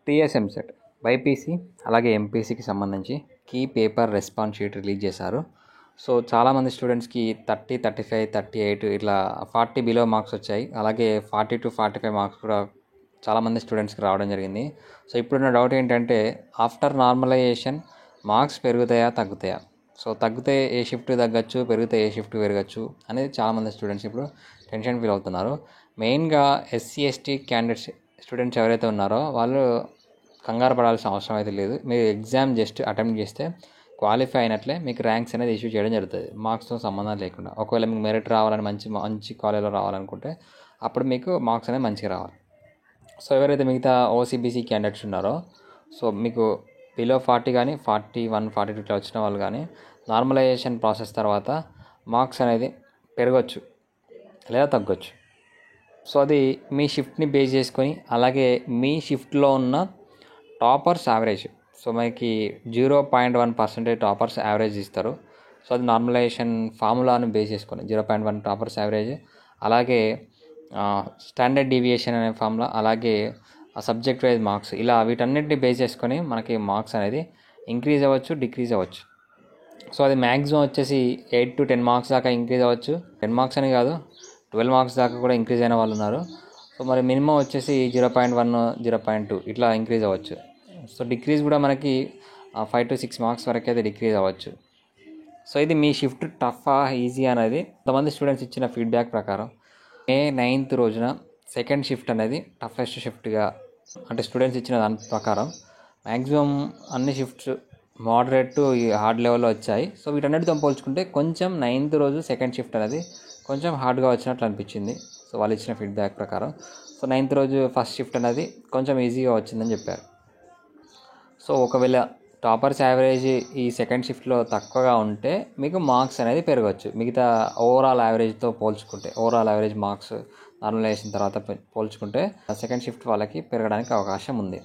TS EAMCET, BiPC అలాగే ఎంపీసీకి సంబంధించి key paper response sheet release చేశారు. సో చాలామంది స్టూడెంట్స్కి 30, 35, 38 ఇట్లా 40 బిలో మార్క్స్ వచ్చాయి. అలాగే 40 to 45 మార్క్స్ కూడా చాలామంది స్టూడెంట్స్కి రావడం జరిగింది. సో ఇప్పుడున్న డౌట్ ఏంటంటే ఆఫ్టర్ నార్మలైజేషన్ మార్క్స్ పెరుగుతాయా తగ్గుతాయా? సో తగ్గితే ఏ షిఫ్ట్ తగ్గచ్చు, పెరిగితే ఏ షిఫ్ట్ పెరగచ్చు అనేది చాలామంది స్టూడెంట్స్ ఇప్పుడు టెన్షన్ ఫీల్ అవుతున్నారు. మెయిన్గా ఎస్సీ ఎస్టీ క్యాండిడేట్స్ స్టూడెంట్స్ ఎవరైతే ఉన్నారో వాళ్ళు కంగారు పడాల్సిన అవసరం అయితే లేదు. మీరు ఎగ్జామ్ జస్ట్ అటెంప్ట్ చేస్తే క్వాలిఫై అయినట్లే మీకు ర్యాంక్స్ అనేది ఇష్యూ చేయడం జరుగుతుంది, మార్క్స్తో సంబంధం లేకుండా. ఒకవేళ మీకు మెరిట్ రావాలని మంచి కాలేజ్లో రావాలనుకుంటే అప్పుడు మీకు మార్క్స్ అనేది మంచిగా రావాలి. సో ఎవరైతే మిగతా ఓసీబీసీ క్యాండిడేట్స్ ఉన్నారో సో మీకు బిలో 40 కానీ 41, 42 ఇట్లా వచ్చిన వాళ్ళు కానీ నార్మలైజేషన్ ప్రాసెస్ తర్వాత మార్క్స్ అనేది పెరగచ్చు లేదా తగ్గొచ్చు. సో అది మీ షిఫ్ట్ని బేస్ చేసుకొని అలాగే మీ షిఫ్ట్లో ఉన్న టాపర్స్ యావరేజ్. సో మనకి 0.1% టాపర్స్ యావరేజ్ ఇస్తారు. సో అది నార్మలైజేషన్ ఫార్ములాను బేస్ చేసుకొని 0.1 టాపర్స్ యావరేజ్, అలాగే స్టాండర్డ్ డీవియేషన్ అనే ఫార్ములా, అలాగే సబ్జెక్ట్ వైజ్ మార్క్స్, ఇలా వీటన్నిటిని బేస్ చేసుకొని మనకి మార్క్స్ అనేది ఇంక్రీజ్ అవ్వచ్చు, డిక్రీజ్ అవ్వచ్చు. సో అది మ్యాక్సిమం వచ్చేసి 8 to 10 మార్క్స్ దాకా ఇంక్రీజ్ అవ్వచ్చు. 10 మార్క్స్ అని కాదు, 12 మార్క్స్ దాకా కూడా ఇంక్రీజ్ అయిన వాళ్ళు ఉన్నారు. సో మరి మినిమం వచ్చేసి 0.1, 0.2 ఇట్లా ఇంక్రీజ్ అవ్వచ్చు. సో డిక్రీజ్ కూడా మనకి 5 to 6 మార్క్స్ వరకు అయితే డిక్రీజ్ అవ్వచ్చు. సో ఇది మీ షిఫ్ట్ టఫా ఈజీ అనేది కొంతమంది స్టూడెంట్స్ ఇచ్చిన ఫీడ్బ్యాక్ ప్రకారం మే 9th రోజున సెకండ్ షిఫ్ట్ అనేది టఫెస్ట్ షిఫ్ట్గా, అంటే స్టూడెంట్స్ ఇచ్చిన దాని ప్రకారం మ్యాక్సిమం అన్ని షిఫ్ట్స్ మోడరేట్ టు హార్డ్ లెవెల్లో వచ్చాయి. సో వీటన్నిటితో పోల్చుకుంటే కొంచెం 9th రోజు సెకండ్ షిఫ్ట్ అనేది కొంచెం హార్డ్గా వచ్చినట్లు అనిపించింది. సో వాళ్ళు ఇచ్చిన ఫీడ్బ్యాక్ ప్రకారం. సో 9th రోజు ఫస్ట్ షిఫ్ట్ అనేది కొంచెం ఈజీగా వచ్చిందని చెప్పారు. సో ఒకవేళ టాపర్స్ యావరేజ్ ఈ సెకండ్ షిఫ్ట్లో తక్కువగా ఉంటే మీకు మార్క్స్ అనేది పెరగవచ్చు. మిగతా ఓవరాల్ యావరేజ్తో పోల్చుకుంటే, ఓవరాల్ యావరేజ్ మార్క్స్ నార్మలైజేషన్ తర్వాత పోల్చుకుంటే సెకండ్ షిఫ్ట్ వాళ్ళకి పెరగడానికి అవకాశం ఉంది.